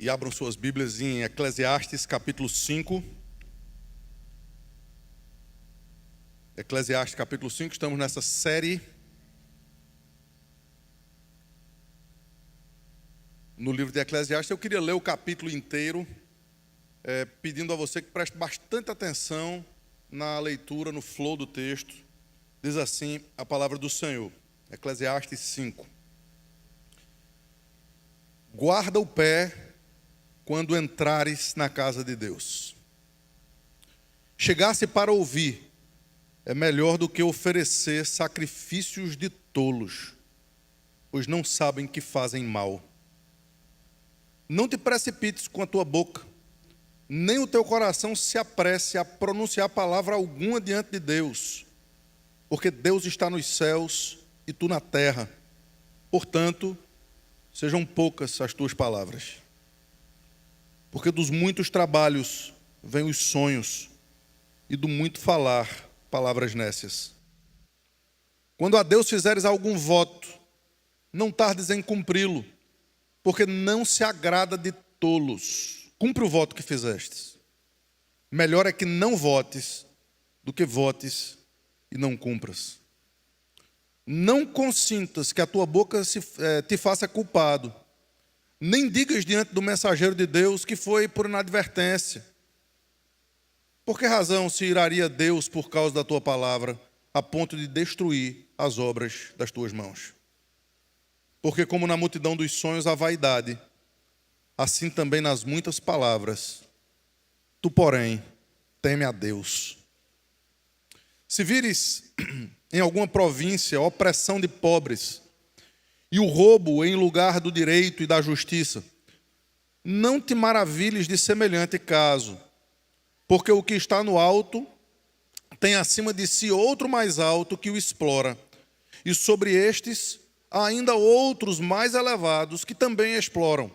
E abram suas Bíblias em Eclesiastes capítulo 5. Eclesiastes capítulo 5, estamos nessa série no livro de Eclesiastes. Eu queria ler o capítulo inteiro, pedindo a você que preste bastante atenção na leitura, no flow do texto. Diz assim a palavra do Senhor, Eclesiastes 5. Guarda o pé quando entrares na casa de Deus. Chegar-se para ouvir é melhor do que oferecer sacrifícios de tolos, pois não sabem que fazem mal. Não te precipites com a tua boca, nem o teu coração se apresse a pronunciar palavra alguma diante de Deus, porque Deus está nos céus e tu na terra. Portanto, sejam poucas as tuas palavras. Porque dos muitos trabalhos vêm os sonhos, e do muito falar, palavras nécias. Quando a Deus fizeres algum voto, não tardes em cumpri-lo, porque não se agrada de tolos. Cumpre o voto que fizestes. Melhor é que não votes, do que votes e não cumpras. Não consintas que a tua boca te faça culpado, nem digas diante do mensageiro de Deus que foi por inadvertência. Por que razão se iraria Deus por causa da tua palavra, a ponto de destruir as obras das tuas mãos? Porque como na multidão dos sonhos há vaidade, assim também nas muitas palavras, tu, porém, teme a Deus. Se vires em alguma província opressão de pobres, e o roubo em lugar do direito e da justiça, não te maravilhes de semelhante caso, porque o que está no alto tem acima de si outro mais alto que o explora, e sobre estes ainda outros mais elevados que também exploram.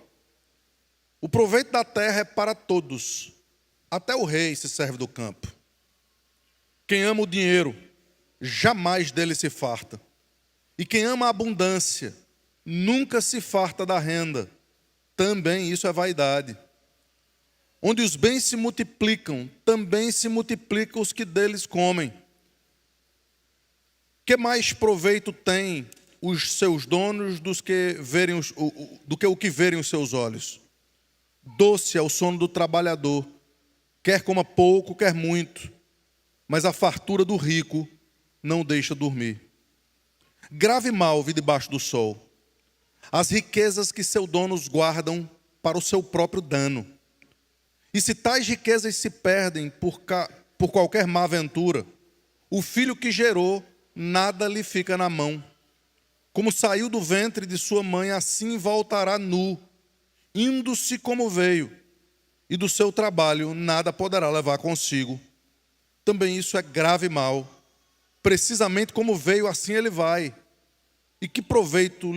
O proveito da terra é para todos, até o rei se serve do campo. Quem ama o dinheiro, jamais dele se farta, e quem ama a abundância, nunca se farta da renda. Também isso é vaidade. Onde os bens se multiplicam, também se multiplicam os que deles comem. Que mais proveito tem os seus donos do que o que verem os seus olhos? Doce é o sono do trabalhador, quer coma pouco, quer muito, mas a fartura do rico não deixa dormir. Grave mal vi debaixo do sol as riquezas que seus donos guardam para o seu próprio dano. E se tais riquezas se perdem por qualquer má aventura, o filho que gerou, nada lhe fica na mão. Como saiu do ventre de sua mãe, assim voltará nu, indo-se como veio, e do seu trabalho nada poderá levar consigo. Também isso é grave mal. Precisamente como veio, assim ele vai. E que proveito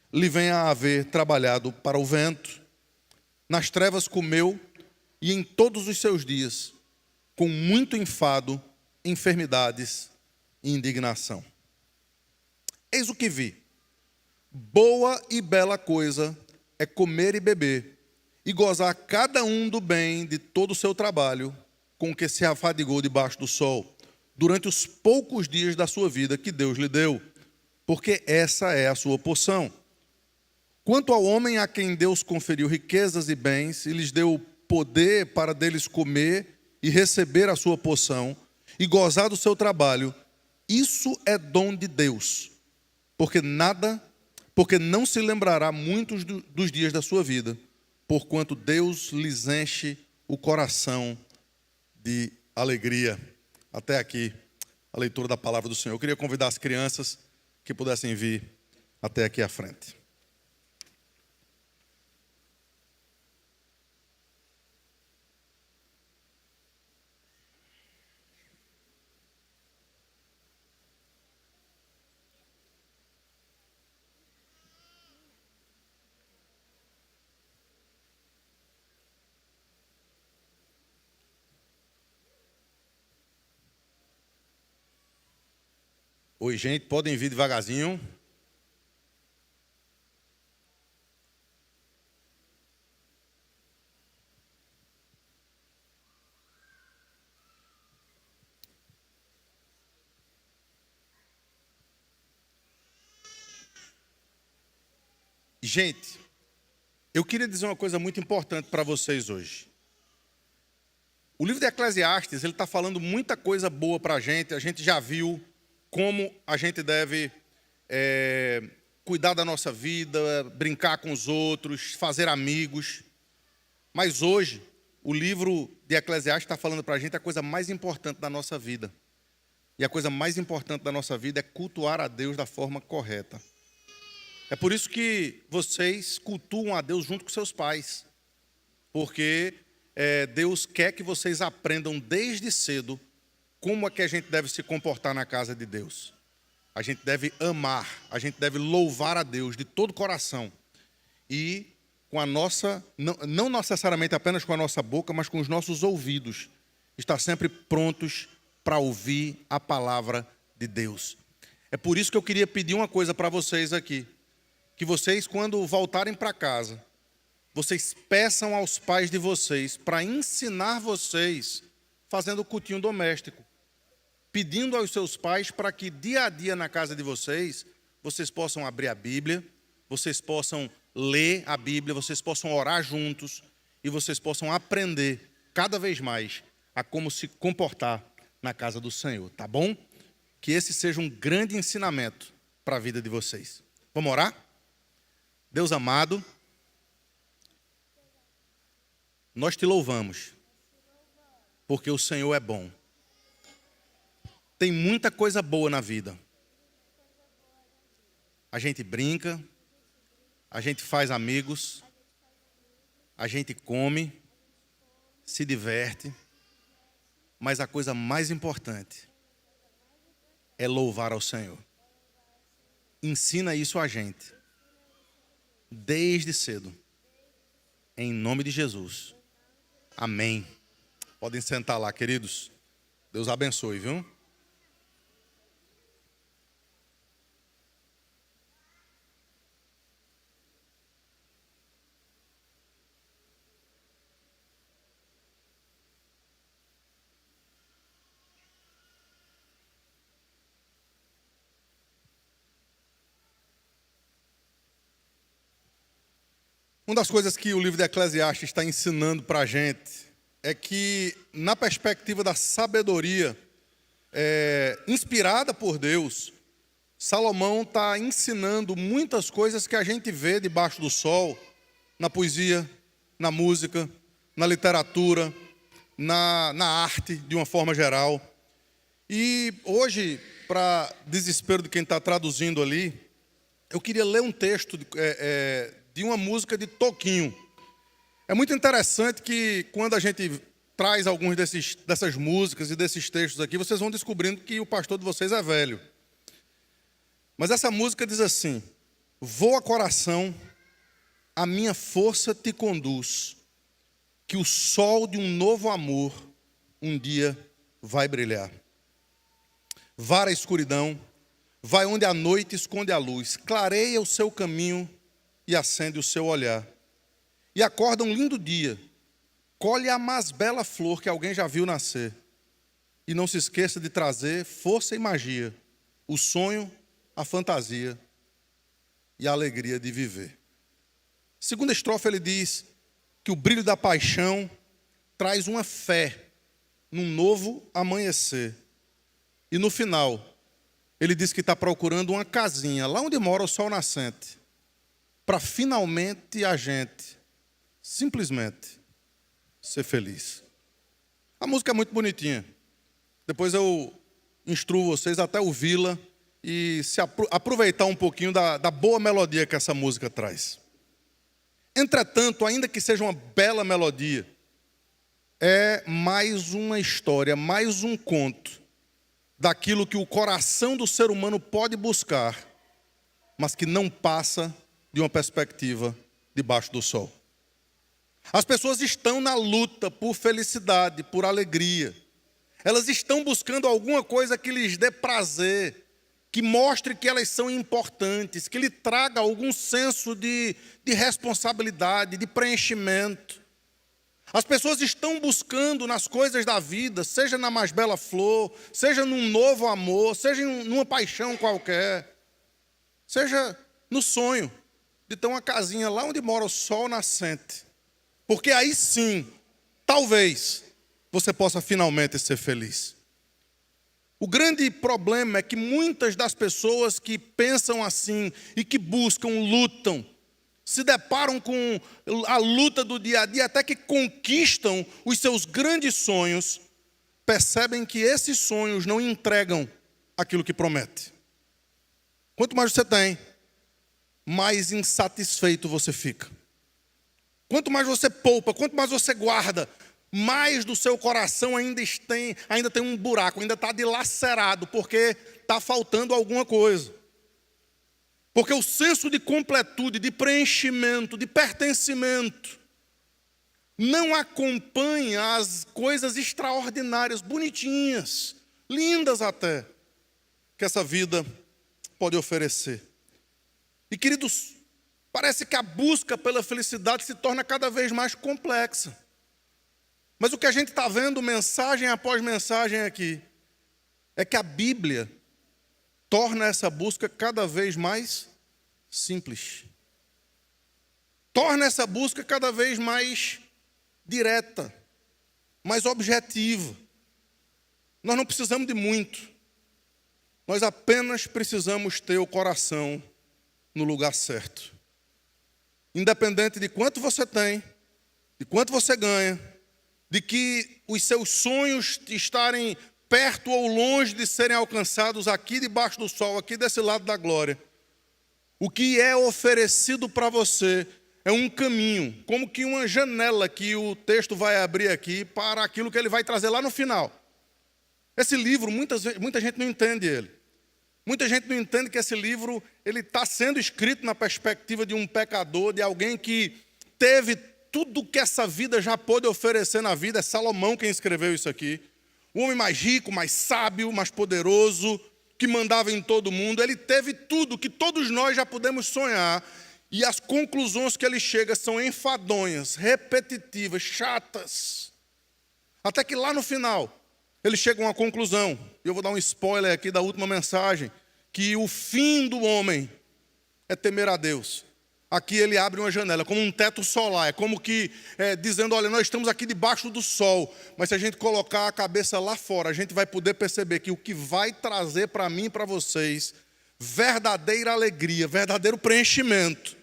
lhe vem a haver trabalhado para o vento? Nas trevas comeu, e em todos os seus dias, com muito enfado, enfermidades e indignação. Eis o que vi. Boa e bela coisa é comer e beber, e gozar cada um do bem de todo o seu trabalho, com que se afadigou debaixo do sol, durante os poucos dias da sua vida que Deus lhe deu, porque essa é a sua porção. Quanto ao homem a quem Deus conferiu riquezas e bens, e lhes deu poder para deles comer e receber a sua porção, e gozar do seu trabalho, isso é dom de Deus, porque não se lembrará muitos dos dias da sua vida, porquanto Deus lhes enche o coração de alegria. Até aqui a leitura da palavra do Senhor. Eu queria convidar as crianças que pudessem vir até aqui à frente. Oi, gente, podem vir devagarzinho. Gente, eu queria dizer uma coisa muito importante para vocês hoje. O livro de Eclesiastes, ele está falando muita coisa boa para a gente já viu como a gente deve cuidar da nossa vida, brincar com os outros, fazer amigos. Mas hoje, o livro de Eclesiastes está falando para a gente a coisa mais importante da nossa vida. E a coisa mais importante da nossa vida é cultuar a Deus da forma correta. É por isso que vocês cultuam a Deus junto com seus pais. Porque Deus quer que vocês aprendam desde cedo como é que a gente deve se comportar na casa de Deus. A gente deve amar, a gente deve louvar a Deus de todo o coração. E com a nossa, não necessariamente apenas com a nossa boca, mas com os nossos ouvidos. Estar sempre prontos para ouvir a palavra de Deus. É por isso que eu queria pedir uma coisa para vocês aqui. Que vocês, quando voltarem para casa, vocês peçam aos pais de vocês para ensinar vocês fazendo o cultinho doméstico. Pedindo aos seus pais para que dia a dia na casa de vocês possam abrir a Bíblia, vocês possam ler a Bíblia, vocês possam orar juntos e vocês possam aprender cada vez mais a como se comportar na casa do Senhor, tá bom? Que esse seja um grande ensinamento para a vida de vocês. Vamos orar? Deus amado, nós te louvamos, porque o Senhor é bom. Tem muita coisa boa na vida. A gente brinca, a gente faz amigos, a gente come, se diverte, mas a coisa mais importante é louvar ao Senhor. Ensina isso a gente, desde cedo, em nome de Jesus. Amém. Podem sentar lá, queridos. Deus abençoe, viu? Uma das coisas que o livro de Eclesiastes está ensinando para a gente é que, na perspectiva da sabedoria inspirada por Deus, Salomão está ensinando muitas coisas que a gente vê debaixo do sol, na poesia, na música, na literatura, na arte, de uma forma geral. E hoje, para desespero de quem está traduzindo ali, eu queria ler um texto de uma música de Toquinho. É muito interessante que quando a gente traz alguns dessas músicas e desses textos aqui, vocês vão descobrindo que o pastor de vocês é velho. Mas essa música diz assim: voa coração, a minha força te conduz, que o sol de um novo amor um dia vai brilhar. Vara a escuridão, vai onde a noite esconde a luz, clareia o seu caminho e acende o seu olhar. E acorda um lindo dia, colhe a mais bela flor que alguém já viu nascer. E não se esqueça de trazer força e magia, o sonho, a fantasia e a alegria de viver. Segunda estrofe ele diz que o brilho da paixão traz uma fé num novo amanhecer. E no final, ele diz que está procurando uma casinha, lá onde mora o sol nascente, para finalmente a gente, simplesmente, ser feliz. A música é muito bonitinha. Depois eu instruo vocês até ouvi-la e aproveitar um pouquinho da boa melodia que essa música traz. Entretanto, ainda que seja uma bela melodia, é mais uma história, mais um conto daquilo que o coração do ser humano pode buscar, mas que não passa de uma perspectiva debaixo do sol. As pessoas estão na luta por felicidade, por alegria. Elas estão buscando alguma coisa que lhes dê prazer, que mostre que elas são importantes, que lhe traga algum senso de responsabilidade, de preenchimento. As pessoas estão buscando nas coisas da vida, seja na mais bela flor, seja num novo amor, seja numa paixão qualquer, seja no sonho. de ter uma casinha lá onde mora o sol nascente. Porque aí sim, talvez, você possa finalmente ser feliz. O grande problema é que muitas das pessoas que pensam assim e que buscam, lutam, se deparam com a luta do dia a dia, até que conquistam os seus grandes sonhos, percebem que esses sonhos não entregam aquilo que promete. Quanto mais você tem, mais insatisfeito você fica. Quanto mais você poupa, quanto mais você guarda, mais do seu coração ainda tem um buraco, ainda está dilacerado, porque está faltando alguma coisa. Porque o senso de completude, de preenchimento, de pertencimento, não acompanha as coisas extraordinárias, bonitinhas, lindas até, que essa vida pode oferecer. E, queridos, parece que a busca pela felicidade se torna cada vez mais complexa. Mas o que a gente está vendo, mensagem após mensagem aqui, é que a Bíblia torna essa busca cada vez mais simples. Torna essa busca cada vez mais direta, mais objetiva. Nós não precisamos de muito. Nós apenas precisamos ter o coração no lugar certo. Independente de quanto você tem, de quanto você ganha, de que os seus sonhos estarem perto ou longe de serem alcançados aqui debaixo do sol, aqui desse lado da glória. O que é oferecido para você é um caminho, como que uma janela que o texto vai abrir aqui para aquilo que ele vai trazer lá no final. Esse livro, muita gente não entende ele. Muita gente não entende que esse livro ele está sendo escrito na perspectiva de um pecador, de alguém que teve tudo que essa vida já pôde oferecer na vida. É Salomão quem escreveu isso aqui. O homem mais rico, mais sábio, mais poderoso, que mandava em todo mundo. Ele teve tudo que todos nós já podemos sonhar. E as conclusões que ele chega são enfadonhas, repetitivas, chatas. Até que lá no final, ele chega a uma conclusão. E eu vou dar um spoiler aqui da última mensagem. Que o fim do homem é temer a Deus. Aqui ele abre uma janela, como um teto solar. É como que dizendo, olha, nós estamos aqui debaixo do sol. Mas se a gente colocar a cabeça lá fora, a gente vai poder perceber que o que vai trazer para mim e para vocês verdadeira alegria, verdadeiro preenchimento,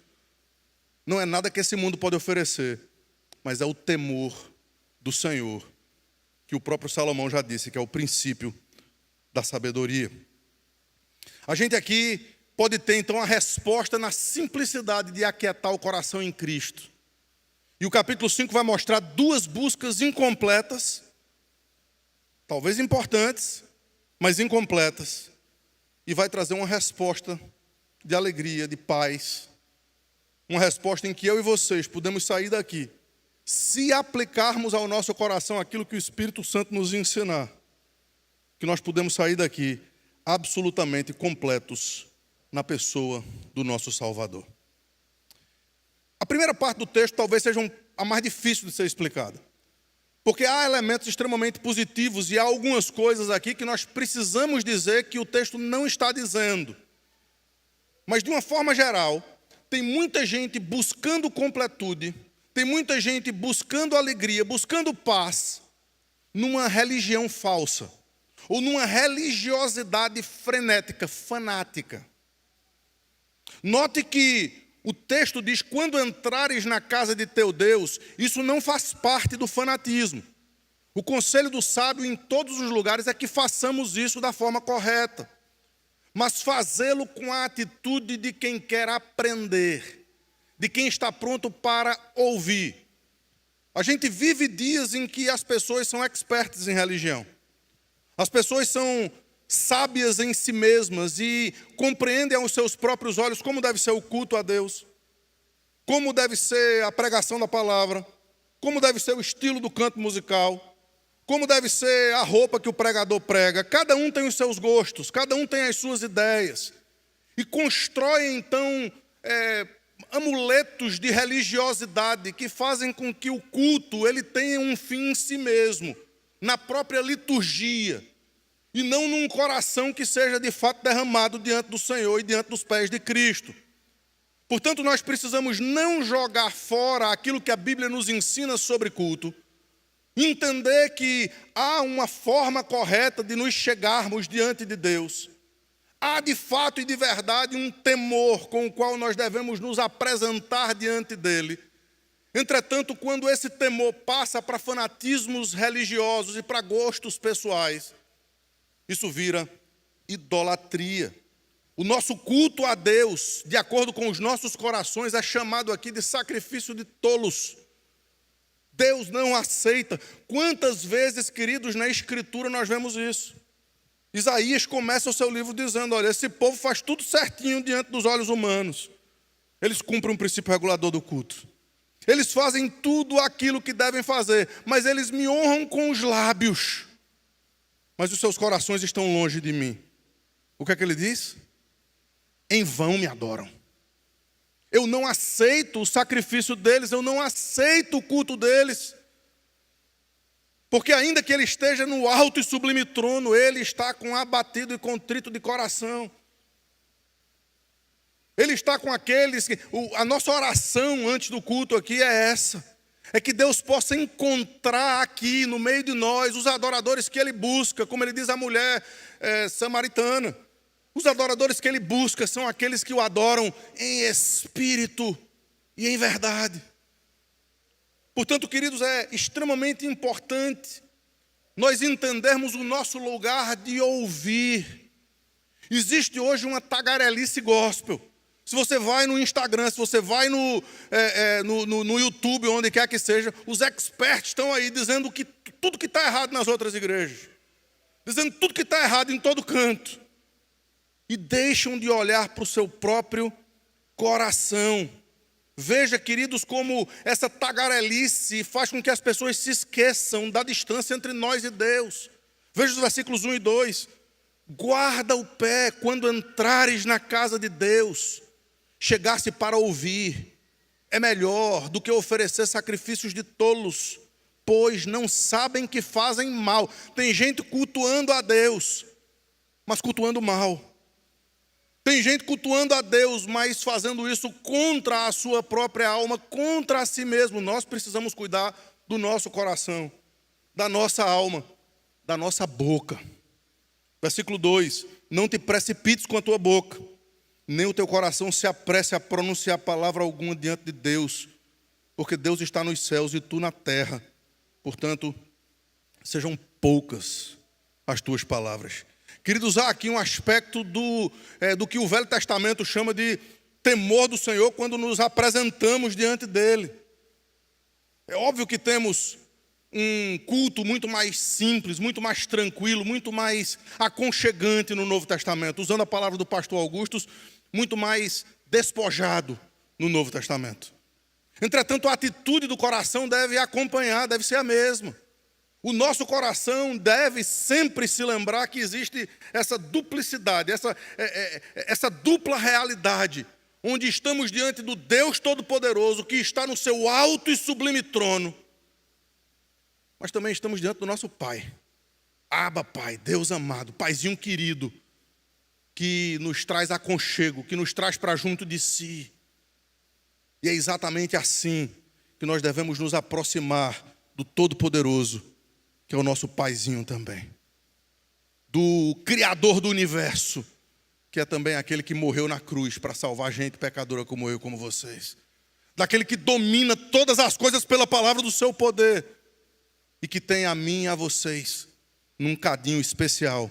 não é nada que esse mundo pode oferecer, mas é o temor do Senhor, que o próprio Salomão já disse, que é o princípio da sabedoria. A gente aqui pode ter então a resposta na simplicidade de aquietar o coração em Cristo. E o capítulo 5 vai mostrar duas buscas incompletas, talvez importantes, mas incompletas, e vai trazer uma resposta de alegria, de paz, uma resposta em que eu e vocês podemos sair daqui, se aplicarmos ao nosso coração aquilo que o Espírito Santo nos ensinar, que nós podemos sair daqui absolutamente completos na pessoa do nosso Salvador. A primeira parte do texto talvez seja a mais difícil de ser explicada, porque há elementos extremamente positivos e há algumas coisas aqui que nós precisamos dizer que o texto não está dizendo. Mas de uma forma geral, tem muita gente buscando completude, tem muita gente buscando alegria, buscando paz, numa religião falsa, ou numa religiosidade frenética, fanática. Note que o texto diz, quando entrares na casa de teu Deus, isso não faz parte do fanatismo. O conselho do sábio em todos os lugares é que façamos isso da forma correta, mas fazê-lo com a atitude de quem quer aprender, de quem está pronto para ouvir. A gente vive dias em que as pessoas são expertas em religião. As pessoas são sábias em si mesmas e compreendem aos seus próprios olhos como deve ser o culto a Deus, como deve ser a pregação da palavra, como deve ser o estilo do canto musical, como deve ser a roupa que o pregador prega. Cada um tem os seus gostos, cada um tem as suas ideias. E constroem, então, amuletos de religiosidade que fazem com que o culto ele tenha um fim em si mesmo, na própria liturgia, e não num coração que seja de fato derramado diante do Senhor e diante dos pés de Cristo. Portanto, nós precisamos não jogar fora aquilo que a Bíblia nos ensina sobre culto, entender que há uma forma correta de nos chegarmos diante de Deus. Há de fato e de verdade um temor com o qual nós devemos nos apresentar diante dele. Entretanto, quando esse temor passa para fanatismos religiosos e para gostos pessoais, isso vira idolatria. O nosso culto a Deus, de acordo com os nossos corações, é chamado aqui de sacrifício de tolos. Deus não aceita. Quantas vezes, queridos, na Escritura nós vemos isso? Isaías começa o seu livro dizendo, olha, esse povo faz tudo certinho diante dos olhos humanos. Eles cumprem um princípio regulador do culto. Eles fazem tudo aquilo que devem fazer, mas eles me honram com os lábios. Mas os seus corações estão longe de mim. O que é que ele diz? Em vão me adoram. Eu não aceito o sacrifício deles, eu não aceito o culto deles. Porque ainda que ele esteja no alto e sublime trono, ele está com abatido e contrito de coração. Ele está com aqueles que... A nossa oração antes do culto aqui é essa. É que Deus possa encontrar aqui no meio de nós os adoradores que ele busca, como ele diz à mulher samaritana. Os adoradores que ele busca são aqueles que o adoram em espírito e em verdade. Portanto, queridos, é extremamente importante nós entendermos o nosso lugar de ouvir. Existe hoje uma tagarelice gospel. Se você vai no Instagram, se você vai no YouTube, onde quer que seja, os experts estão aí dizendo que tudo que está errado nas outras igrejas. Dizendo tudo que está errado em todo canto. E deixam de olhar para o seu próprio coração. Veja, queridos, como essa tagarelice faz com que as pessoas se esqueçam da distância entre nós e Deus. Veja os versículos 1 e 2. Guarda o pé quando entrares na casa de Deus. Chegasse para ouvir. É melhor do que oferecer sacrifícios de tolos, pois não sabem que fazem mal. Tem gente cultuando a Deus, mas cultuando mal. Tem gente cultuando a Deus, mas fazendo isso contra a sua própria alma, contra a si mesmo. Nós precisamos cuidar do nosso coração, da nossa alma, da nossa boca. Versículo 2. Não te precipites com a tua boca, nem o teu coração se apresse a pronunciar palavra alguma diante de Deus, porque Deus está nos céus e tu na terra. Portanto, sejam poucas as tuas palavras. Queridos, há aqui um aspecto do que o Velho Testamento chama de temor do Senhor quando nos apresentamos diante dele. É óbvio que temos um culto muito mais simples, muito mais tranquilo, muito mais aconchegante no Novo Testamento, usando a palavra do pastor Augustus, muito mais despojado no Novo Testamento. Entretanto, a atitude do coração deve acompanhar, deve ser a mesma. O nosso coração deve sempre se lembrar que existe essa duplicidade, essa dupla realidade, onde estamos diante do Deus Todo-Poderoso, que está no seu alto e sublime trono, mas também estamos diante do nosso Pai. Abba, Pai, Deus amado, Paizinho querido, que nos traz aconchego, que nos traz para junto de si. E é exatamente assim que nós devemos nos aproximar do Todo-Poderoso, que é o nosso Paizinho também, do Criador do Universo, que é também aquele que morreu na cruz para salvar gente pecadora como eu, como vocês, daquele que domina todas as coisas pela palavra do seu poder, e que tem a mim e a vocês num cadinho especial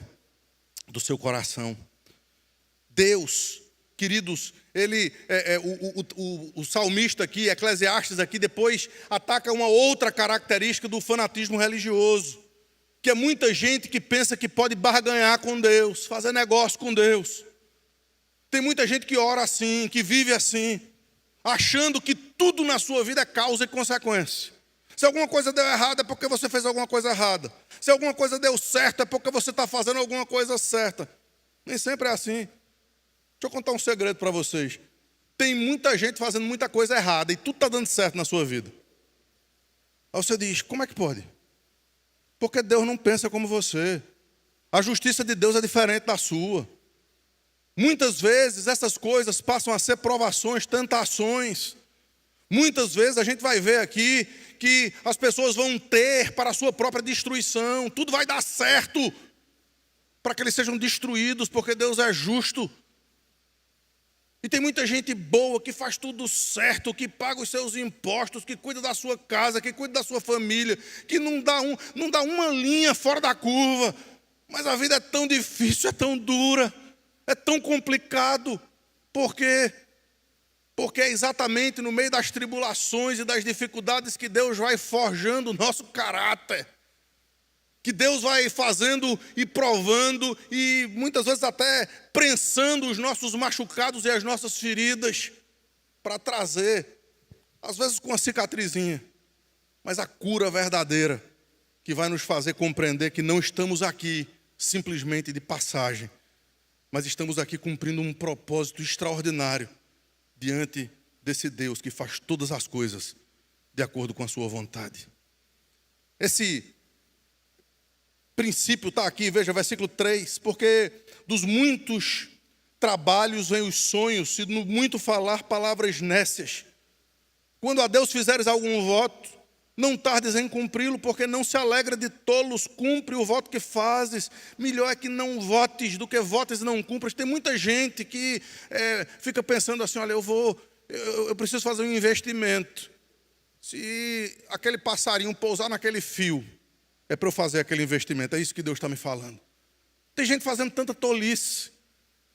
do seu coração. Deus, queridos, o salmista aqui, Eclesiastes aqui, depois ataca uma outra característica do fanatismo religioso, que é muita gente que pensa que pode barganhar com Deus, fazer negócio com Deus. Tem muita gente que ora assim, que vive assim, achando que tudo na sua vida é causa e consequência. Se alguma coisa deu errado é porque você fez alguma coisa errada. Se alguma coisa deu certo é porque você está fazendo alguma coisa certa. Nem sempre é assim. Deixa eu contar um segredo para vocês. Tem muita gente fazendo muita coisa errada e tudo está dando certo na sua vida. Aí você diz, como é que pode? Porque Deus não pensa como você. A justiça de Deus é diferente da sua. Muitas vezes essas coisas passam a ser provações, tentações. Muitas vezes a gente vai ver aqui que as pessoas vão ter para a sua própria destruição. Tudo vai dar certo para que eles sejam destruídos, porque Deus é justo. E tem muita gente boa que faz tudo certo, que paga os seus impostos, que cuida da sua casa, que cuida da sua família, que não dá uma linha fora da curva. Mas a vida é tão difícil, é tão dura, é tão complicado. Por quê? Porque é exatamente no meio das tribulações e das dificuldades que Deus vai forjando o nosso caráter. Que Deus vai fazendo e provando e muitas vezes até prensando os nossos machucados e as nossas feridas para trazer, às vezes com uma cicatrizinha, mas a cura verdadeira que vai nos fazer compreender que não estamos aqui simplesmente de passagem, mas estamos aqui cumprindo um propósito extraordinário diante desse Deus que faz todas as coisas de acordo com a sua vontade. Esse princípio está aqui, veja, versículo 3, porque dos muitos trabalhos vêm os sonhos, se no muito falar palavras nécias. Quando a Deus fizeres algum voto, não tardes em cumpri-lo, porque não se alegra de tolos, cumpre o voto que fazes. Melhor é que não votes do que votes e não cumpras. Tem muita gente que fica pensando assim, olha, eu preciso fazer um investimento. Se aquele passarinho pousar naquele fio, é para eu fazer aquele investimento, é isso que Deus está me falando. Tem gente fazendo tanta tolice.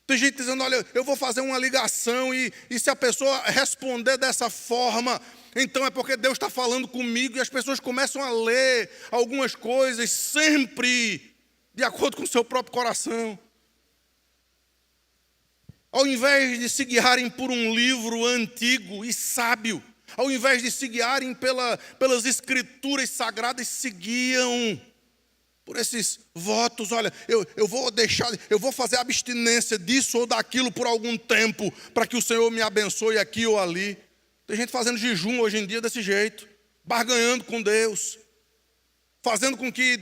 Tem gente dizendo, olha, eu vou fazer uma ligação e se a pessoa responder dessa forma, então é porque Deus está falando comigo. E as pessoas começam a ler algumas coisas sempre de acordo com o seu próprio coração. Ao invés de se guiarem por um livro antigo e sábio, ao invés de se guiarem pelas escrituras sagradas, se guiam por esses votos. Olha, eu vou fazer abstinência disso ou daquilo por algum tempo, para que o Senhor me abençoe aqui ou ali. Tem gente fazendo jejum hoje em dia desse jeito, barganhando com Deus, fazendo com que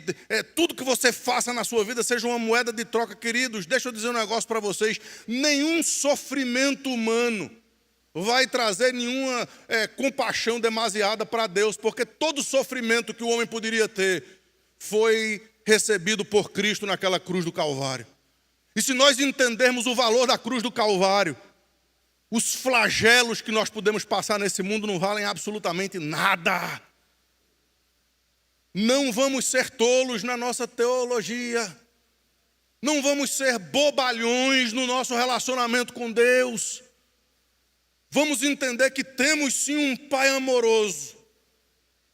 tudo que você faça na sua vida seja uma moeda de troca. Queridos, deixa eu dizer um negócio para vocês, nenhum sofrimento humano vai trazer nenhuma compaixão demasiada para Deus, porque todo sofrimento que o homem poderia ter foi recebido por Cristo naquela cruz do Calvário. E se nós entendermos o valor da cruz do Calvário, os flagelos que nós podemos passar nesse mundo não valem absolutamente nada. Não vamos ser tolos na nossa teologia, não vamos ser bobalhões no nosso relacionamento com Deus. Vamos entender que temos sim um Pai amoroso,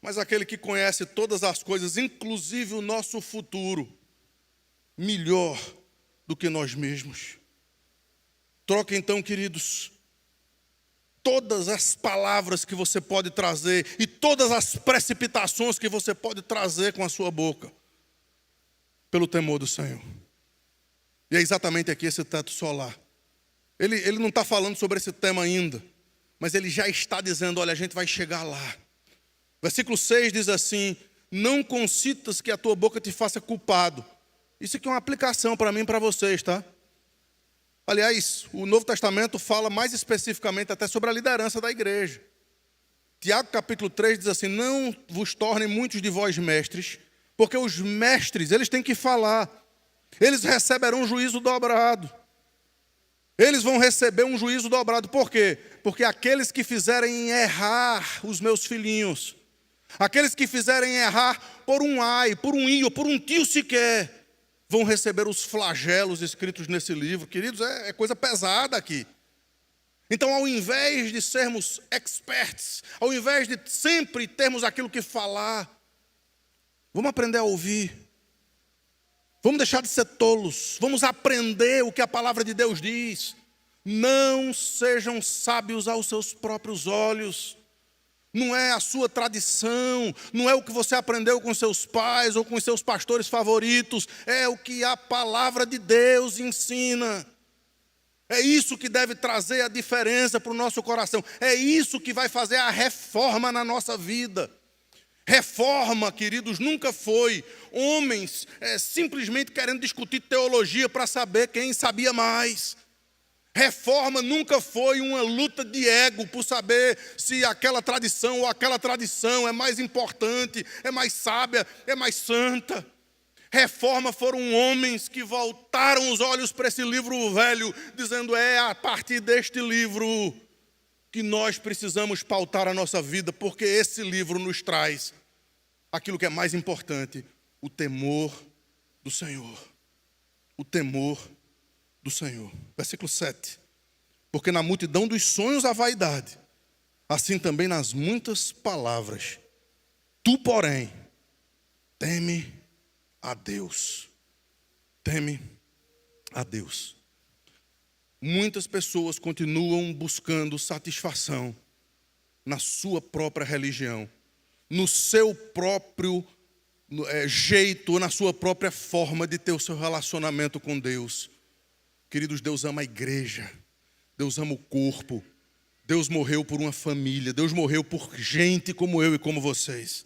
mas aquele que conhece todas as coisas, inclusive o nosso futuro, melhor do que nós mesmos. Troque então, queridos, todas as palavras que você pode trazer e todas as precipitações que você pode trazer com a sua boca, pelo temor do Senhor. E é exatamente aqui esse teto solar. Ele não está falando sobre esse tema ainda, mas ele já está dizendo, olha, a gente vai chegar lá. Versículo 6 diz assim, não consintas que a tua boca te faça culpado. Isso aqui é uma aplicação para mim e para vocês, tá? Aliás, o Novo Testamento fala mais especificamente até sobre a liderança da igreja. Tiago capítulo 3 diz assim, não vos tornem muitos de vós mestres, porque os mestres, eles têm que falar, eles receberão juízo dobrado. Eles vão receber um juízo dobrado. Por quê? Porque aqueles que fizerem errar os meus filhinhos, aqueles que fizerem errar por um ai, por um i ou por um tio sequer, vão receber os flagelos escritos nesse livro. Queridos, é coisa pesada aqui. Então, ao invés de sermos experts, ao invés de sempre termos aquilo que falar, vamos aprender a ouvir. Vamos deixar de ser tolos, vamos aprender o que a palavra de Deus diz. Não sejam sábios aos seus próprios olhos. Não é a sua tradição, não é o que você aprendeu com seus pais ou com seus pastores favoritos. É o que a palavra de Deus ensina. É isso que deve trazer a diferença para o nosso coração. É isso que vai fazer a reforma na nossa vida. Reforma, queridos, nunca foi homens simplesmente querendo discutir teologia para saber quem sabia mais. Reforma nunca foi uma luta de ego por saber se aquela tradição ou aquela tradição é mais importante, é mais sábia, é mais santa. Reforma foram homens que voltaram os olhos para esse livro velho, dizendo: é a partir deste livro que nós precisamos pautar a nossa vida, porque esse livro nos traz aquilo que é mais importante: o temor do Senhor. O temor do Senhor. Versículo 7. Porque na multidão dos sonhos há vaidade, assim também nas muitas palavras. Tu, porém, teme a Deus. Teme a Deus. Muitas pessoas continuam buscando satisfação na sua própria religião, no seu próprio jeito, na sua própria forma de ter o seu relacionamento com Deus. Queridos, Deus ama a igreja, Deus ama o corpo, Deus morreu por uma família, Deus morreu por gente como eu e como vocês.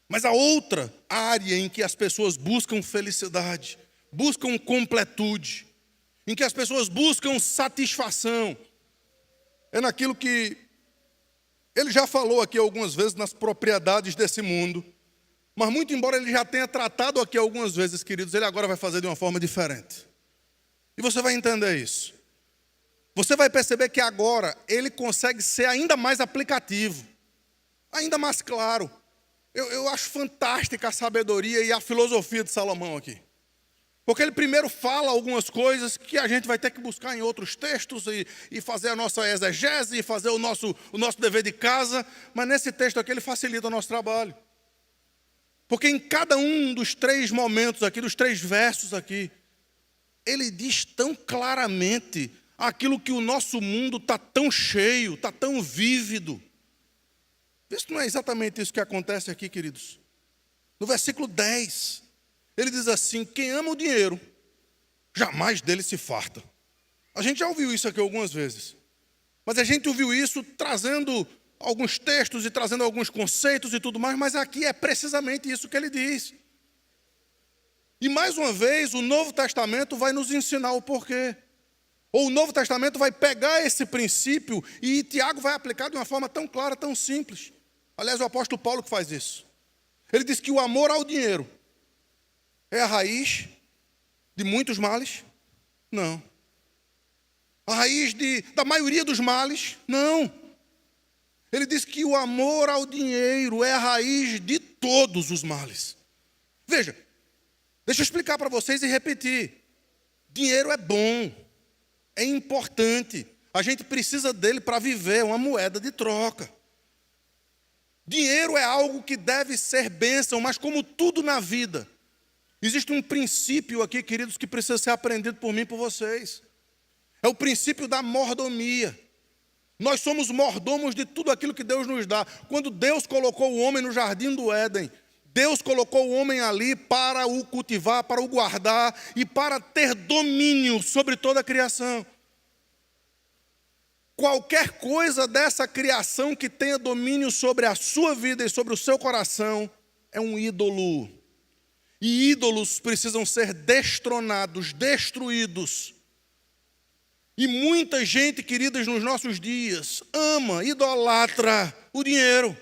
Mas a outra área em que as pessoas buscam felicidade, buscam completude, em que as pessoas buscam satisfação, é naquilo que ele já falou aqui algumas vezes, nas propriedades desse mundo. Mas muito embora ele já tenha tratado aqui algumas vezes, queridos, ele agora vai fazer de uma forma diferente. E você vai entender isso. Você vai perceber que agora ele consegue ser ainda mais aplicativo, ainda mais claro. Eu acho fantástica a sabedoria e a filosofia de Salomão aqui. Porque ele primeiro fala algumas coisas que a gente vai ter que buscar em outros textos e fazer a nossa exegese e fazer o nosso dever de casa. Mas nesse texto aqui ele facilita o nosso trabalho. Porque em cada um dos 3 momentos aqui, dos 3 versos aqui, ele diz tão claramente aquilo que o nosso mundo está tão cheio, está tão vívido. Vê se não é exatamente isso que acontece aqui, queridos. No versículo 10, ele diz assim: quem ama o dinheiro, jamais dele se farta. A gente já ouviu isso aqui algumas vezes. Mas a gente ouviu isso trazendo alguns textos e trazendo alguns conceitos e tudo mais, mas aqui é precisamente isso que ele diz. E mais uma vez, o Novo Testamento vai nos ensinar o porquê. Ou o Novo Testamento vai pegar esse princípio e Tiago vai aplicar de uma forma tão clara, tão simples. Aliás, o apóstolo Paulo que faz isso. Ele diz que o amor ao dinheiro é a raiz de muitos males? Não. A raiz da maioria dos males? Não. Ele diz que o amor ao dinheiro é a raiz de todos os males. Veja, deixa eu explicar para vocês e repetir. Dinheiro é bom, é importante. A gente precisa dele para viver, é uma moeda de troca. Dinheiro é algo que deve ser bênção, mas como tudo na vida, existe um princípio aqui, queridos, que precisa ser aprendido por mim e por vocês. É o princípio da mordomia. Nós somos mordomos de tudo aquilo que Deus nos dá. Quando Deus colocou o homem no jardim do Éden, Deus colocou o homem ali para o cultivar, para o guardar e para ter domínio sobre toda a criação. Qualquer coisa dessa criação que tenha domínio sobre a sua vida e sobre o seu coração é um ídolo. E ídolos precisam ser destronados, destruídos. E muita gente, queridas, nos nossos dias, ama, idolatra o dinheiro,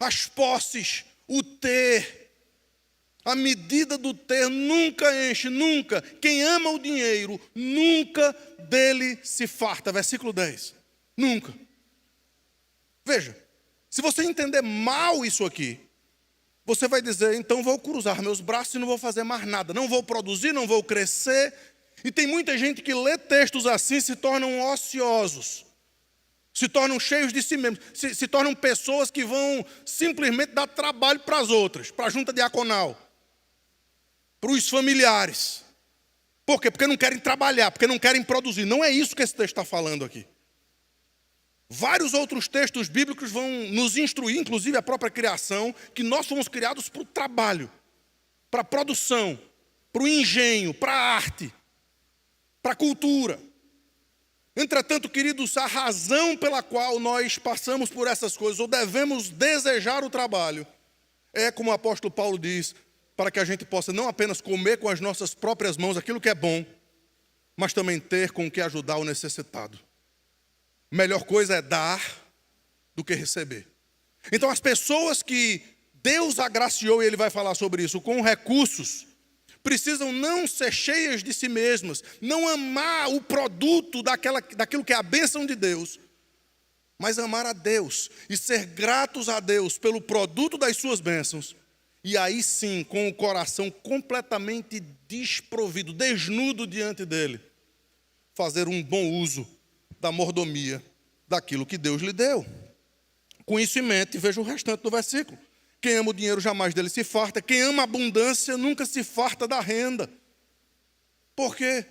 as posses, o ter. A medida do ter nunca enche, nunca. Quem ama o dinheiro, nunca dele se farta. Versículo 10. Nunca. Veja, se você entender mal isso aqui, você vai dizer: então vou cruzar meus braços e não vou fazer mais nada. Não vou produzir, não vou crescer. E tem muita gente que lê textos assim, se tornam ociosos, se tornam cheios de si mesmos, se tornam pessoas que vão simplesmente dar trabalho para as outras, para a junta diaconal, para os familiares. Por quê? Porque não querem trabalhar, porque não querem produzir. Não é isso que esse texto está falando aqui. Vários outros textos bíblicos vão nos instruir, inclusive a própria criação, que nós fomos criados para o trabalho, para a produção, para o engenho, para a arte, para a cultura. Entretanto, queridos, a razão pela qual nós passamos por essas coisas, ou devemos desejar o trabalho, é, como o apóstolo Paulo diz, para que a gente possa não apenas comer com as nossas próprias mãos aquilo que é bom, mas também ter com o que ajudar o necessitado. Melhor coisa é dar do que receber. Então as pessoas que Deus agraciou, e ele vai falar sobre isso, com recursos, precisam não ser cheias de si mesmas, não amar o produto daquilo que é a bênção de Deus, mas amar a Deus e ser gratos a Deus pelo produto das suas bênçãos. E aí sim, com o coração completamente desprovido, desnudo diante dele, fazer um bom uso da mordomia daquilo que Deus lhe deu. Com isso em mente, veja o restante do versículo. Quem ama o dinheiro jamais dele se farta. Quem ama a abundância nunca se farta da renda. Por quê?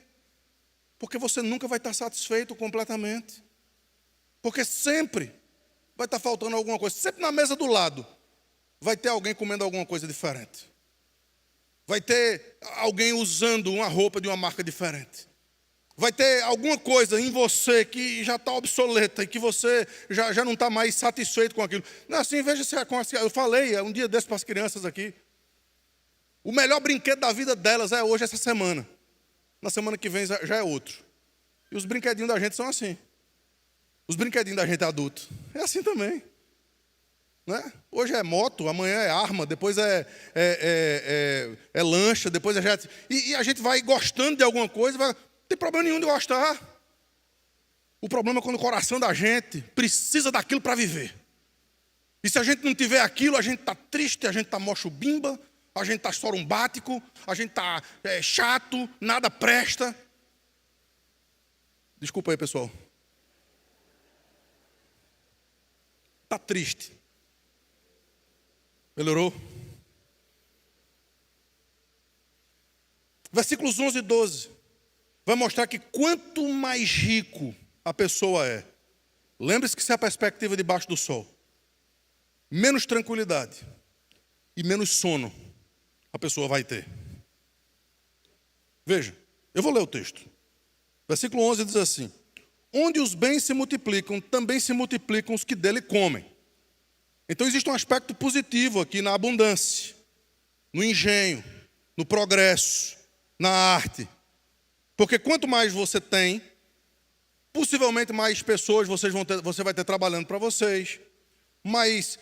Porque você nunca vai estar satisfeito completamente. Porque sempre vai estar faltando alguma coisa. Sempre na mesa do lado vai ter alguém comendo alguma coisa diferente. Vai ter alguém usando uma roupa de uma marca diferente. Vai ter alguma coisa em você que já está obsoleta e que você já não está mais satisfeito com aquilo. Não é assim, veja se eu falei um dia desse para as crianças aqui. O melhor brinquedo da vida delas é hoje, essa semana. Na semana que vem já é outro. E os brinquedinhos da gente são assim. Os brinquedinhos da gente adulto. É assim também. Né? Hoje é moto, amanhã é arma, depois é lancha, depois é jet. E a gente vai gostando de alguma coisa, não tem problema nenhum de gostar. O problema é quando o coração da gente precisa daquilo para viver. E se a gente não tiver aquilo, a gente está triste, a gente está mochubimba, a gente está sorumbático, a gente está chato, nada presta. Desculpa aí, pessoal. Está triste. Melhorou? Versículos 11 e 12. Vai mostrar que quanto mais rico a pessoa é, lembre-se que isso é a perspectiva debaixo do sol, menos tranquilidade e menos sono a pessoa vai ter. Veja, eu vou ler o texto. Versículo 11 diz assim: onde os bens se multiplicam, também se multiplicam os que dele comem. Então existe um aspecto positivo aqui na abundância, no engenho, no progresso, na arte. Porque quanto mais você tem, possivelmente mais pessoas você vai ter trabalhando para vocês, mais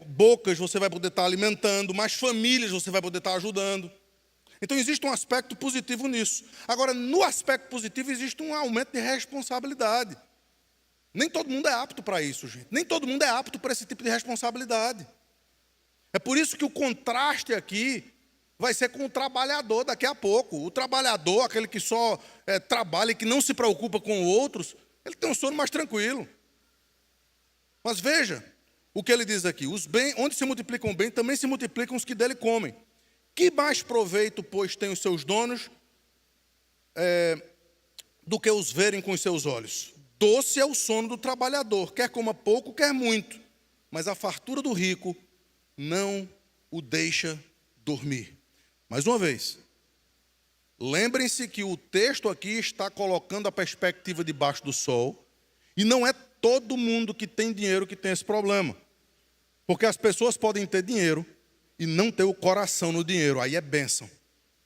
bocas você vai poder estar alimentando, mais famílias você vai poder estar ajudando. Então existe um aspecto positivo nisso. Agora, no aspecto positivo existe um aumento de responsabilidade. Nem todo mundo é apto para isso, gente. Nem todo mundo é apto para esse tipo de responsabilidade. É por isso que o contraste aqui vai ser com o trabalhador daqui a pouco. O trabalhador, aquele que só trabalha e que não se preocupa com outros, ele tem um sono mais tranquilo. Mas veja o que ele diz aqui: os bens, onde se multiplicam bem, também se multiplicam os que dele comem. Que mais proveito, pois, têm os seus donos do que os verem com os seus olhos? Doce é o sono do trabalhador, quer coma pouco, quer muito, mas a fartura do rico não o deixa dormir. Mais uma vez, lembrem-se que o texto aqui está colocando a perspectiva debaixo do sol, e não é todo mundo que tem dinheiro que tem esse problema. Porque as pessoas podem ter dinheiro e não ter o coração no dinheiro, aí é bênção.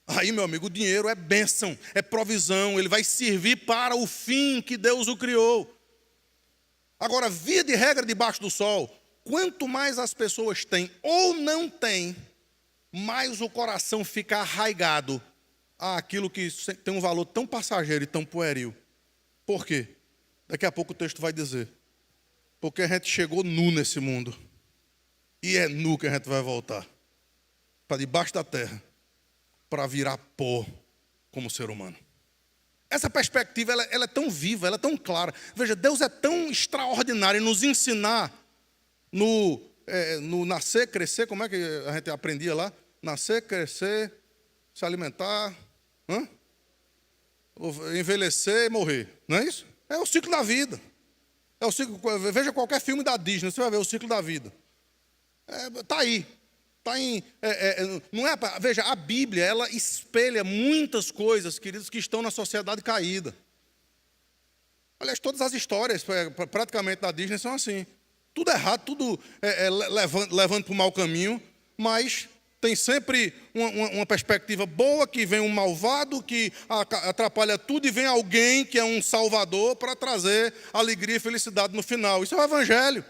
Aí, meu amigo, o dinheiro é bênção, é provisão, ele vai servir para o fim que Deus o criou. Agora, via de regra debaixo do sol, quanto mais as pessoas têm ou não têm, mais o coração fica arraigado àquilo que tem um valor tão passageiro e tão pueril. Por quê? Daqui a pouco o texto vai dizer. Porque a gente chegou nu nesse mundo. E é nu que a gente vai voltar. Para debaixo da terra. Para virar pó como ser humano. Essa perspectiva ela é tão viva, ela é tão clara. Veja, Deus é tão extraordinário em nos ensinar no nascer, crescer. Como é que a gente aprendia lá? Nascer, crescer, se alimentar, envelhecer e morrer. Não é isso? É o ciclo da vida. É o ciclo. Veja qualquer filme da Disney, você vai ver o ciclo da vida. Está aí. Não é, veja, a Bíblia, ela espelha muitas coisas, queridos, que estão na sociedade caída. Aliás, todas as histórias, praticamente, da Disney são assim. Tudo errado, tudo levando para o mau caminho, mas Tem sempre uma perspectiva boa, que vem um malvado, que atrapalha tudo, e vem alguém que é um salvador para trazer alegria e felicidade no final. Isso é o evangelho.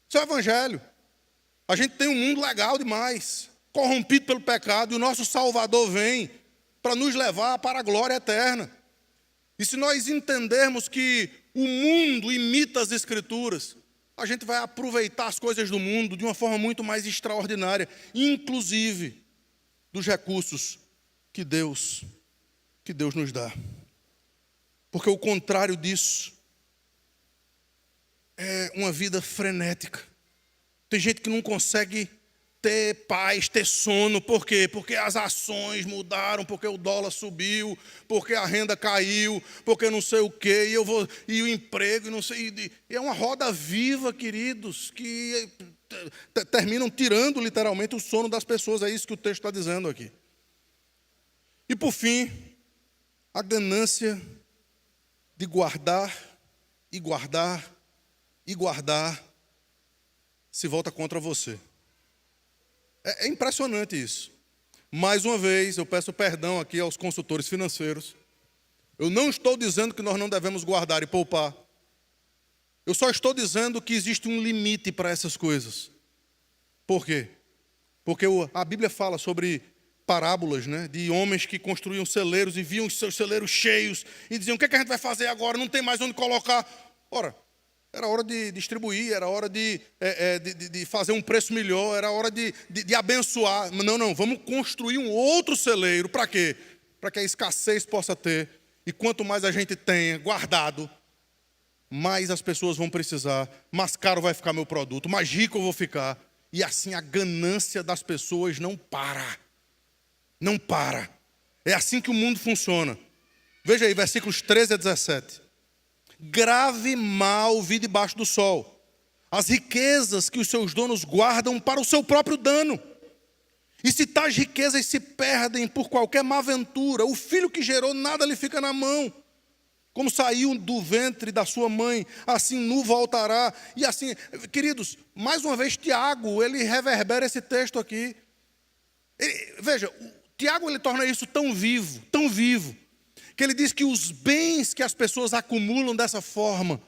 Isso é o evangelho. A gente tem um mundo legal demais, corrompido pelo pecado, e o nosso Salvador vem para nos levar para a glória eterna. E se nós entendermos que o mundo imita as Escrituras, a gente vai aproveitar as coisas do mundo de uma forma muito mais extraordinária, inclusive dos recursos que Deus nos dá. Porque o contrário disso é uma vida frenética. Tem gente que não consegue ter paz, ter sono. Por quê? Porque as ações mudaram, porque o dólar subiu, porque a renda caiu, porque não sei o quê, e o emprego, e não sei. E é uma roda viva, queridos, que terminam tirando literalmente o sono das pessoas. É isso que o texto está dizendo aqui. E por fim, a ganância de guardar e guardar e guardar se volta contra você. É impressionante isso. Mais uma vez, eu peço perdão aqui aos consultores financeiros. Eu não estou dizendo que nós não devemos guardar e poupar. Eu só estou dizendo que existe um limite para essas coisas. Por quê? Porque a Bíblia fala sobre parábolas, né, de homens que construíam celeiros e viam os seus celeiros cheios e diziam: o que é que a gente vai fazer agora? Não tem mais onde colocar. Ora, era hora de distribuir, era hora de fazer um preço melhor, era hora de abençoar. Não, vamos construir um outro celeiro. Para quê? Para que a escassez possa ter. E quanto mais a gente tenha guardado, mais as pessoas vão precisar, mais caro vai ficar meu produto, mais rico eu vou ficar. E assim a ganância das pessoas não para. Não para. É assim que o mundo funciona. Veja aí, versículos 13 a 17. Grave mal vi debaixo do sol, as riquezas que os seus donos guardam para o seu próprio dano. E se tais riquezas se perdem por qualquer má ventura, o filho que gerou nada lhe fica na mão. Como saiu do ventre da sua mãe, assim nu voltará. E assim, queridos, mais uma vez Tiago, ele reverbera esse texto aqui. Veja, Tiago ele torna isso tão vivo, que ele diz que os bens que as pessoas acumulam dessa forma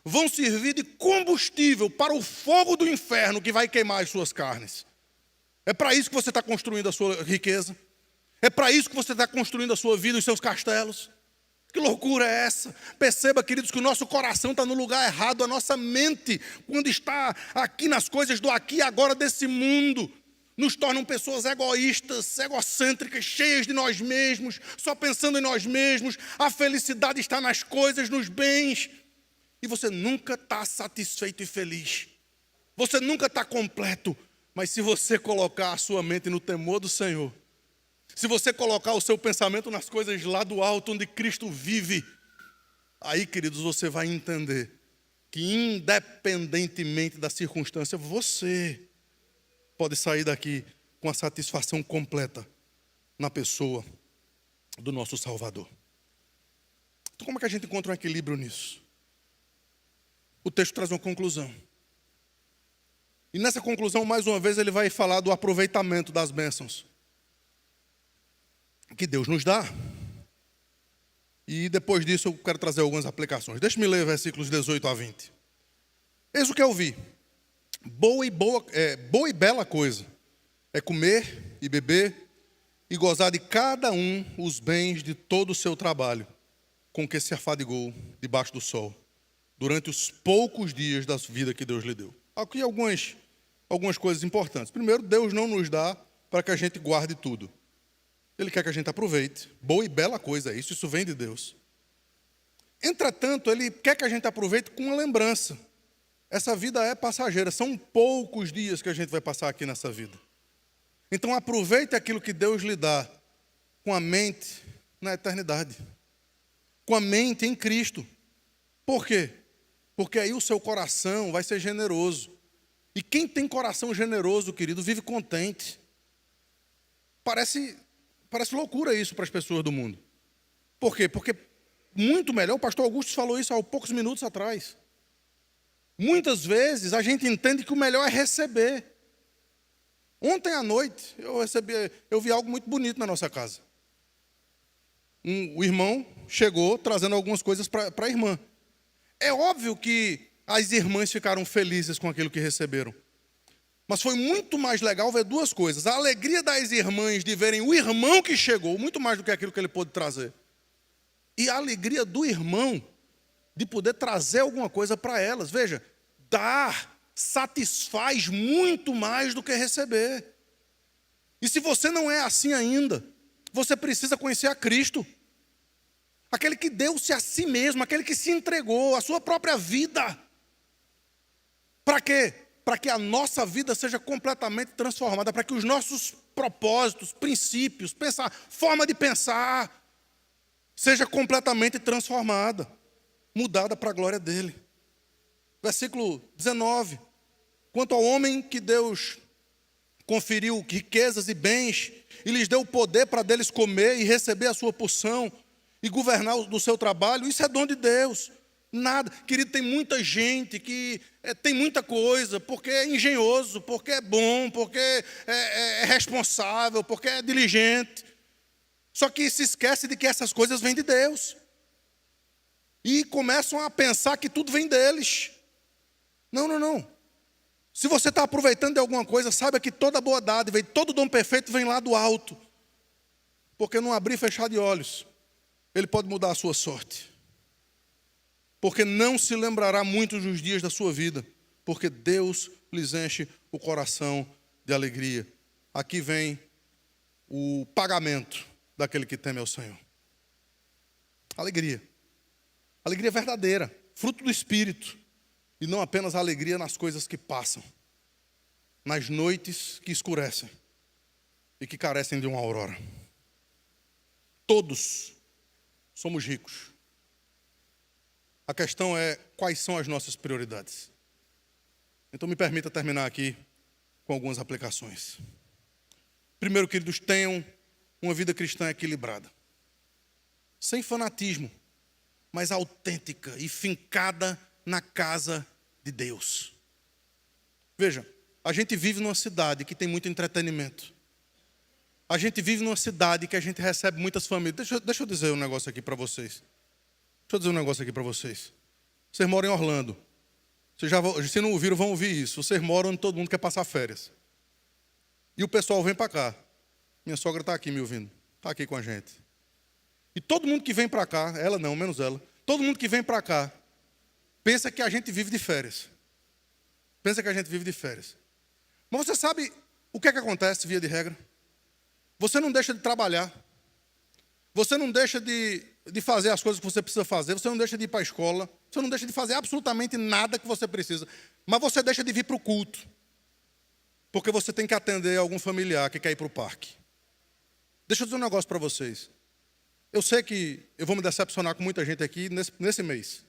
vão servir de combustível para o fogo do inferno que vai queimar as suas carnes. É para isso que você está construindo a sua riqueza. É para isso que você está construindo a sua vida, os seus castelos. Que loucura é essa? Perceba, queridos, que o nosso coração está no lugar errado. A nossa mente, quando está aqui nas coisas do aqui e agora desse mundo, nos tornam pessoas egoístas, egocêntricas, cheias de nós mesmos, só pensando em nós mesmos. A felicidade está nas coisas, nos bens. E você nunca está satisfeito e feliz. Você nunca está completo. Mas se você colocar a sua mente no temor do Senhor, se você colocar o seu pensamento nas coisas lá do alto, onde Cristo vive, aí, queridos, você vai entender que independentemente da circunstância, você pode sair daqui com a satisfação completa na pessoa do nosso Salvador. Então, como é que a gente encontra um equilíbrio nisso? O texto traz uma conclusão. E nessa conclusão, mais uma vez, ele vai falar do aproveitamento das bênçãos que Deus nos dá. E depois disso eu quero trazer algumas aplicações. Deixe-me ler versículos 18 a 20. Eis o que eu vi. Boa e bela coisa é comer e beber e gozar de cada um os bens de todo o seu trabalho, com que se afadigou debaixo do sol, durante os poucos dias da vida que Deus lhe deu. Aqui algumas coisas importantes. Primeiro, Deus não nos dá para que a gente guarde tudo. Ele quer que a gente aproveite. Boa e bela coisa é isso vem de Deus. Entretanto, Ele quer que a gente aproveite com uma lembrança. Essa vida é passageira, são poucos dias que a gente vai passar aqui nessa vida. Então aproveite aquilo que Deus lhe dá com a mente na eternidade. Com a mente em Cristo. Por quê? Porque aí o seu coração vai ser generoso. E quem tem coração generoso, querido, vive contente. Parece loucura isso para as pessoas do mundo. Por quê? Porque muito melhor, o pastor Augusto falou isso há poucos minutos atrás. Muitas vezes a gente entende que o melhor é receber. Ontem à noite eu vi algo muito bonito na nossa casa. O irmão chegou trazendo algumas coisas para a irmã. É óbvio que as irmãs ficaram felizes com aquilo que receberam. Mas foi muito mais legal ver duas coisas. A alegria das irmãs de verem o irmão que chegou, muito mais do que aquilo que ele pôde trazer. E a alegria do irmão de poder trazer alguma coisa para elas. Veja, dar satisfaz muito mais do que receber. E se você não é assim ainda, você precisa conhecer a Cristo. Aquele que deu-se a si mesmo, aquele que se entregou, a sua própria vida. Para quê? Para que a nossa vida seja completamente transformada, para que os nossos propósitos, princípios, forma de pensar, seja completamente transformada, mudada para a glória dele. Versículo 19. Quanto ao homem que Deus conferiu riquezas e bens, e lhes deu o poder para deles comer e receber a sua porção, e governar do seu trabalho, isso é dom de Deus. Nada, querido, tem muita gente que tem muita coisa, porque é engenhoso, porque é bom, porque é responsável, porque é diligente. Só que se esquece de que essas coisas vêm de Deus. E começam a pensar que tudo vem deles. Não. Se você está aproveitando de alguma coisa, saiba que toda boa dádiva e todo dom perfeito vem lá do alto. Porque não abrir e fechar de olhos, ele pode mudar a sua sorte. Porque não se lembrará muito dos dias da sua vida, porque Deus lhes enche o coração de alegria. Aqui vem o pagamento daquele que teme ao Senhor. Alegria. Alegria verdadeira, fruto do Espírito. E não apenas a alegria nas coisas que passam, nas noites que escurecem e que carecem de uma aurora. Todos somos ricos. A questão é quais são as nossas prioridades. Então me permita terminar aqui com algumas aplicações. Primeiro, queridos, tenham uma vida cristã equilibrada. Sem fanatismo, mas autêntica e fincada na casa de Deus. Veja, a gente vive numa cidade que tem muito entretenimento. A gente vive numa cidade que a gente recebe muitas famílias. Deixa eu dizer um negócio aqui para vocês. Vocês moram em Orlando. Se não ouviram, vão ouvir isso. Vocês moram onde todo mundo quer passar férias. E o pessoal vem para cá. Minha sogra está aqui me ouvindo. Está aqui com a gente. E todo mundo que vem para cá, ela não, menos ela. Todo mundo que vem para cá, pensa que a gente vive de férias. Mas você sabe o que é que acontece, via de regra? Você não deixa de trabalhar. Você não deixa de fazer as coisas que você precisa fazer. Você não deixa de ir para a escola. Você não deixa de fazer absolutamente nada que você precisa. Mas você deixa de vir para o culto. Porque você tem que atender algum familiar que quer ir para o parque. Deixa eu dizer um negócio para vocês. Eu sei que eu vou me decepcionar com muita gente aqui nesse mês.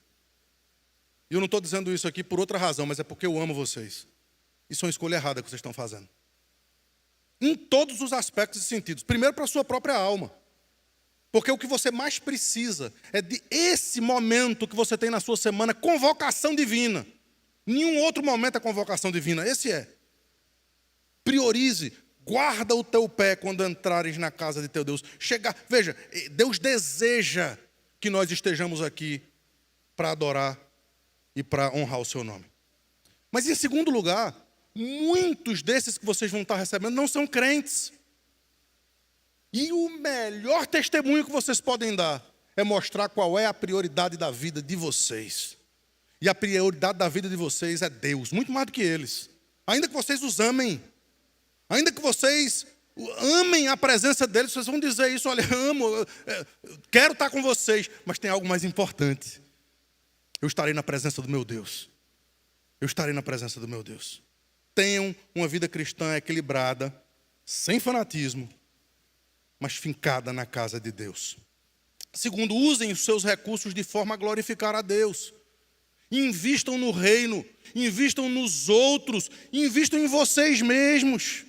E eu não estou dizendo isso aqui por outra razão, mas é porque eu amo vocês. Isso é uma escolha errada que vocês estão fazendo. Em todos os aspectos e sentidos. Primeiro, para a sua própria alma. Porque o que você mais precisa é de esse momento que você tem na sua semana, convocação divina. Nenhum outro momento é convocação divina. Esse é. Priorize. Guarda o teu pé quando entrares na casa de teu Deus. Veja, Deus deseja que nós estejamos aqui para adorar e para honrar o seu nome. Mas em segundo lugar, muitos desses que vocês vão estar recebendo não são crentes. E o melhor testemunho que vocês podem dar é mostrar qual é a prioridade da vida de vocês. E a prioridade da vida de vocês é Deus, muito mais do que eles. Ainda que vocês os amem, ainda que vocês amem a presença deles, vocês vão dizer isso: olha, amo, quero estar com vocês, mas tem algo mais importante. Eu estarei na presença do meu Deus. Tenham uma vida cristã equilibrada, sem fanatismo, mas fincada na casa de Deus. Segundo, usem os seus recursos de forma a glorificar a Deus. Invistam no reino, invistam nos outros, invistam em vocês mesmos.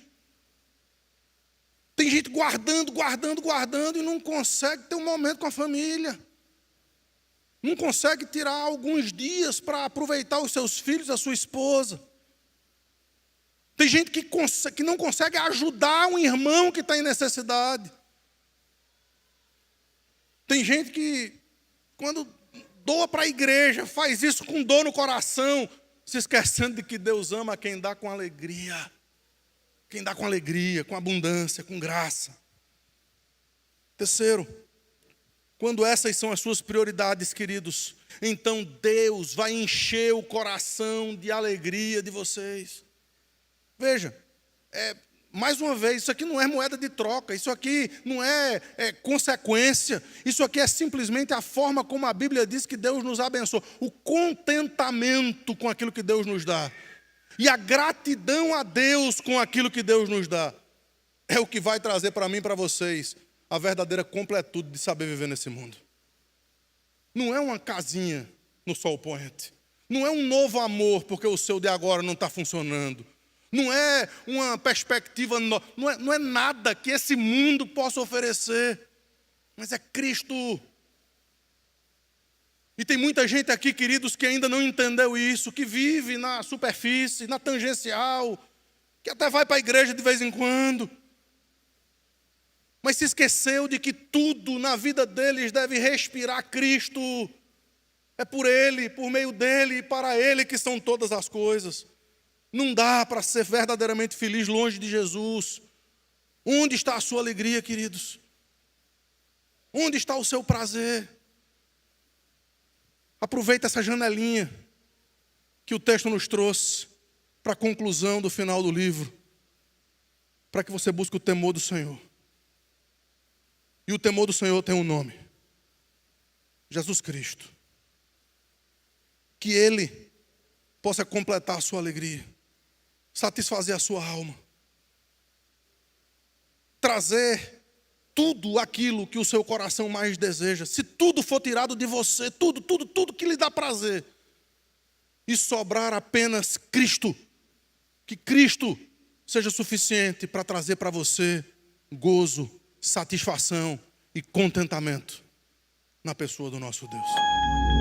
Tem gente guardando e não consegue ter um momento com a família. Não consegue tirar alguns dias para aproveitar os seus filhos, a sua esposa. Tem gente que não consegue ajudar um irmão que está em necessidade. Tem gente que, quando doa para a igreja, faz isso com dor no coração, se esquecendo de que Deus ama quem dá com alegria. Quem dá com alegria, com abundância, com graça. Terceiro, quando essas são as suas prioridades, queridos, então Deus vai encher o coração de alegria de vocês. Veja, mais uma vez, isso aqui não é moeda de troca, isso aqui não é consequência, isso aqui é simplesmente a forma como a Bíblia diz que Deus nos abençoa, o contentamento com aquilo que Deus nos dá, e a gratidão a Deus com aquilo que Deus nos dá, é o que vai trazer para mim e para vocês a verdadeira completude de saber viver nesse mundo. Não é uma casinha no Sol Point, não é um novo amor porque o seu de agora não está funcionando, não é uma perspectiva, não é nada que esse mundo possa oferecer, mas é Cristo. E tem muita gente aqui, queridos, que ainda não entendeu isso, que vive na superfície, na tangencial, que até vai para a igreja de vez em quando, mas se esqueceu de que tudo na vida deles deve respirar Cristo. É por Ele, por meio dEle e para Ele que são todas as coisas. Não dá para ser verdadeiramente feliz longe de Jesus. Onde está a sua alegria, queridos? Onde está o seu prazer? Aproveita essa janelinha que o texto nos trouxe para a conclusão do final do livro, para que você busque o temor do Senhor. E o temor do Senhor tem um nome: Jesus Cristo. Que Ele possa completar a sua alegria, satisfazer a sua alma, trazer tudo aquilo que o seu coração mais deseja. Se tudo for tirado de você, tudo que lhe dá prazer, e sobrar apenas Cristo, que Cristo seja suficiente para trazer para você gozo, satisfação e contentamento na pessoa do nosso Deus.